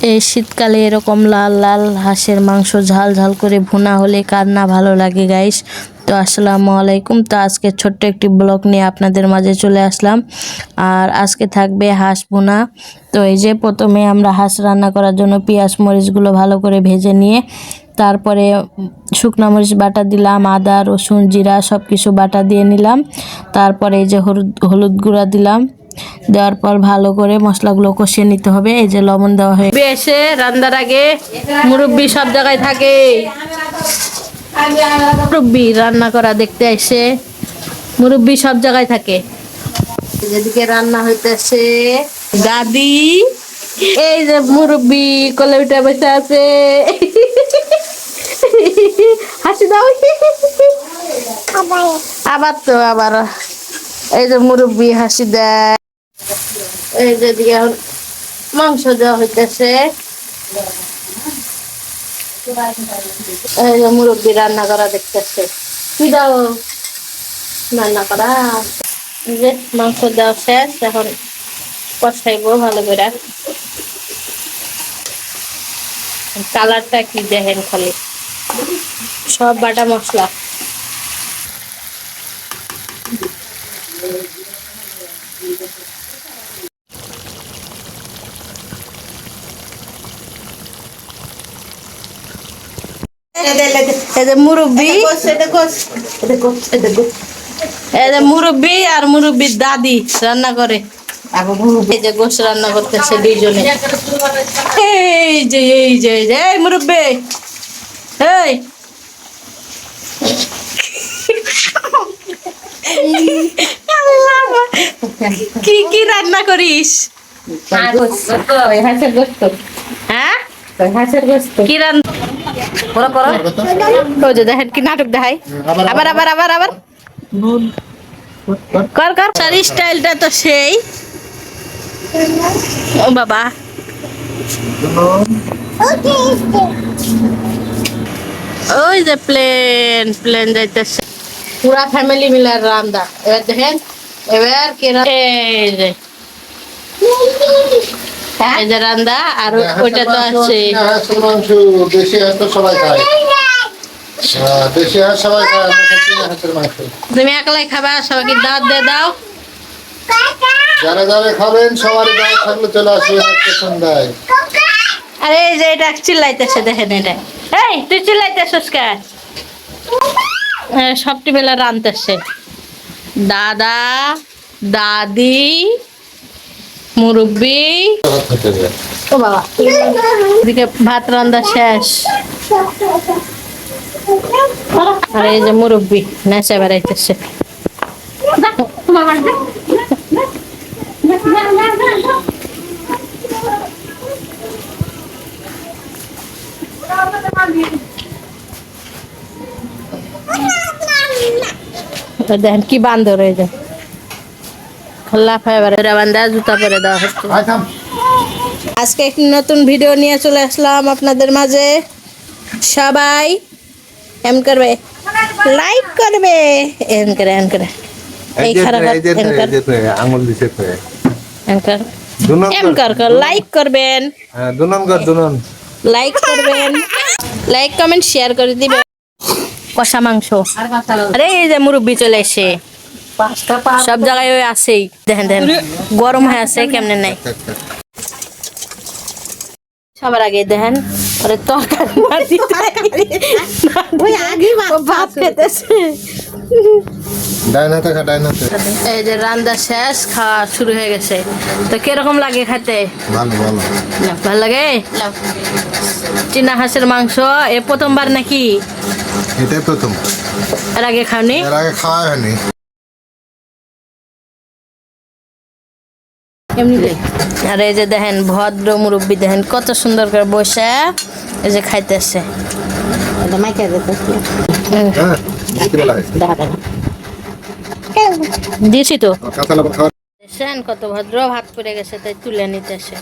এই শীতকালে এরকম লাল লাল হাঁসের মাংস ঝাল ঝাল করে ভুনা হলে কার না ভালো লাগে গাইস। তো আসসালামু আলাইকুম। তো আজকে ছোট্ট একটি ব্লগ নিয়ে আপনাদের মাঝে চলে আসলাম। আর আজকে থাকবে হাঁস ভুনা। তো এই যে প্রথমে আমরা হাঁস রান্না করার জন্য পেঁয়াজ মরিচগুলো ভালো করে ভেজে নিয়ে তারপরে শুকনো মরিচ বাটা দিলাম, আদা রসুন জিরা সব কিছু বাটা দিয়ে নিলাম। তারপরে এই যে হলুদ গুঁড়া দিলাম, দেওয়ার পর ভালো করে মশলাগুলো কষিয়ে নিতে হবে। এই যে লবণ দেওয়া হয়ে এসে রান্নার আগে মুরব্বি সব জায়গায় থাকে, মুরব্বি রান্না করা দেখতে এসে মুরব্বি সব জায়গায় থাকে। যেদিকে রান্না হইতেছে দাদি, এই যে মুরব্বি কোলে উঠে বসে আছে, হাসি দাও। আবার তো আবার এই যে মুরব্বি হাসি দেয়। এই যে দিকে মাংস দেওয়া হইতেছে, এই যে মুরব্বি রান্না করা দেখতেছে। কি দাও রান্না করা, যে মাংস দেওয়া শেষ, এখন কষাইবো ভালো করে। কালারটা কি দেখেন, খালি সব বাটা মশলা। মুরব্বি মুরব্বি আর মুরব্বির দাদি রান্না করে। এই যে গোশ রান্না করতেছে দুইজনে। এই যে এই যে এই মুরব্বি, এই কি কি রান্না করিস? হ্যাঁ কি রান্না দেখেন, কি নাটক দেখাই। আবার আবার আবার আবার কর কর। শাড়ি স্টাইলটা তো সেই। ও বাবা, ওই যে প্লেন প্লেন যাইতেছে, পুরা ফ্যামিলি মিলে রান্না। এবার দেখেন, এবার কি এই যে এই যে রান্না। আর ওইটা তো আছে দেশি হাঁস, তো সবাই খায়। দেশি হাঁস সবাই খায়, হাঁসের মাংস। তুমি একলাই খাবা, সবাইকে দাঁত দিয়ে দাও। যারা যারা খাবেন সবারই দাঁত থাকলে চলে আসবে সন্ধ্যায়। আরে এই যে এটা চিল্লাইতেছে, দেখেন এটা। এই তুই চিল্লাইতেছিস কেন? সবটি বেলা রানতেছে দাদা দাদি মুরব্বি। ও বাবা, এদিকে ভাত রান্না শেষ। আর এই যে মুরব্বি নেচে বেড়াইতেছে। দেখেন কি বান্দর, এই যে বান্ধা জুতা পরে দেওয়া হচ্ছে। আজকে একটি নতুন ভিডিও নিয়ে চলে আসলাম আপনাদের মাঝে। সবাই এম করবে, লাইক করবে, এম করে এম করে এই খারাপ আঙুল দিছে এম কর লাইক করবেন, লাইক করবেন, লাইক কমেন্ট শেয়ার করে দিবেন। কষা মাংস। আরে এই যে মুরব্বি চলে এসে সব জায়গায় ওই আছেই। দেখেন দেখেন গরম হয়ে আছে কেমনে নাই। সবার আগে দেখেন ওরে তরকারি ভাত খেতেছে। এই যে রান্না শেষ, খাওয়া শুরু হয়ে গেছে। তো কিরকম লাগে খেতে? ভালো লাগে। চীনা হাঁসের মাংস এ প্রথমবার নাকি? এটাই প্রথম। এর আগে খাওনি? এর আগে খাওয়া হয়নি। আর এই যে দেখেন ভদ্র মুরব্বি, দেখেন কত সুন্দর করে বসে এই যে খাইতেছে। দিছি তো কত ভদ্র ভাত পড়ে গেছে, তাই তুলে নিতেছে।